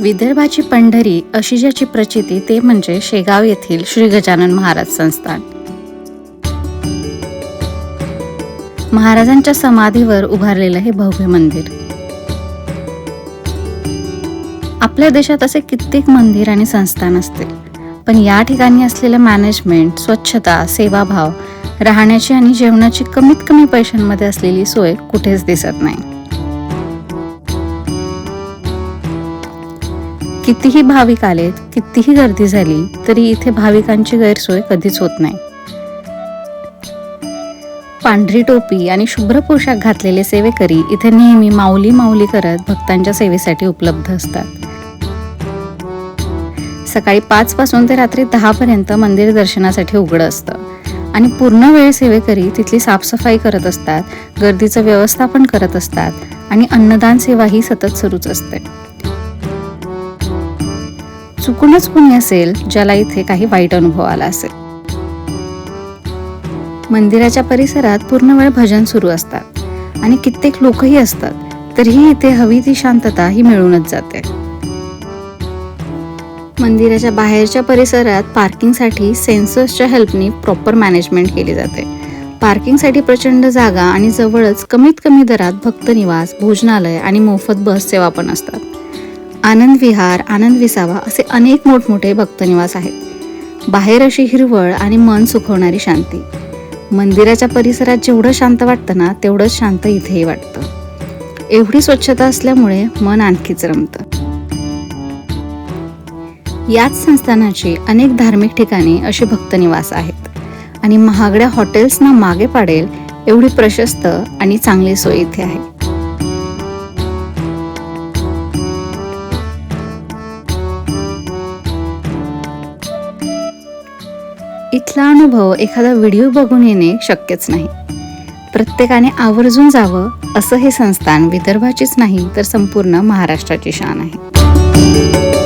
विदर्भाची पंढरी अशी ज्याची प्रचिती ते म्हणजे शेगाव येथील श्री गजानन महाराज संस्थान. महाराजांच्या समाधीवर उभारलेलं हे भव्य मंदिर. आपल्या देशात असे कित्येक मंदिर आणि संस्थान असतील, पण या ठिकाणी असलेलं मॅनेजमेंट, स्वच्छता, सेवाभाव, राहण्याची आणि जेवणाची कमीत कमी पैशांमध्ये असलेली सोय कुठेच दिसत नाही. कितीही भाविक आलेत, कितीही गर्दी झाली तरी इथे भाविकांची गैरसोय कधीच होत नाही. पांढरी टोपी आणि शुभ्र पोशाख घातलेले सेवेकरी इथे नेहमी माऊली माऊली करत भक्तांच्या सेवेसाठी उपलब्ध असतात. सकाळी 5 पासून ते रात्री 10 पर्यंत मंदिर दर्शनासाठी उघडं असतं आणि पूर्ण वेळ सेवेकरी तिथली साफसफाई करत असतात, गर्दीचं व्यवस्थापन करत असतात आणि अन्नदान सेवाही सतत सुरूच असते. चुकूनच कुणी असेल ज्याला इथे काही वाईट अनुभव आला असेल. मंदिराच्या परिसरात पूर्ण वेळ भजन सुरू असतात आणि कित्येक लोकही असतात, तरीही इथे हवी ती शांतता ही मिळूनच जाते. मंदिराच्या बाहेरच्या परिसरात पार्किंगसाठी सेन्सर्सच्या हेल्पनी प्रॉपर मॅनेजमेंट केली जाते. पार्किंगसाठी प्रचंड जागा आणि जवळच कमीत कमी दरात भक्तनिवास, भोजनालय आणि मोफत बस सेवा पण असतात. आनंद विहार, आनंद विसावा असे अनेक मोठमोठे भक्तनिवास आहेत. बाहेर अशी हिरवळ आणि मन सुखवणारी शांती. मंदिराच्या परिसरात जेवढं शांत वाटतं ना, तेवढंच शांत इथेही वाटतं. एवढी स्वच्छता असल्यामुळे मन आणखीच रमतं. याच संस्थानाची अनेक धार्मिक ठिकाणी असे भक्तनिवास आहेत आणि महागड्या हॉटेल्सना मागे पाडेल एवढी प्रशस्त आणि चांगली सोय इथे आहे. इथला अनुभव एखादा व्हिडिओ बघून येणे शक्यच नाही. प्रत्येकाने आवर्जून जावं असं हे संस्थान विदर्भाचीच नाही तर संपूर्ण महाराष्ट्राची शान आहे.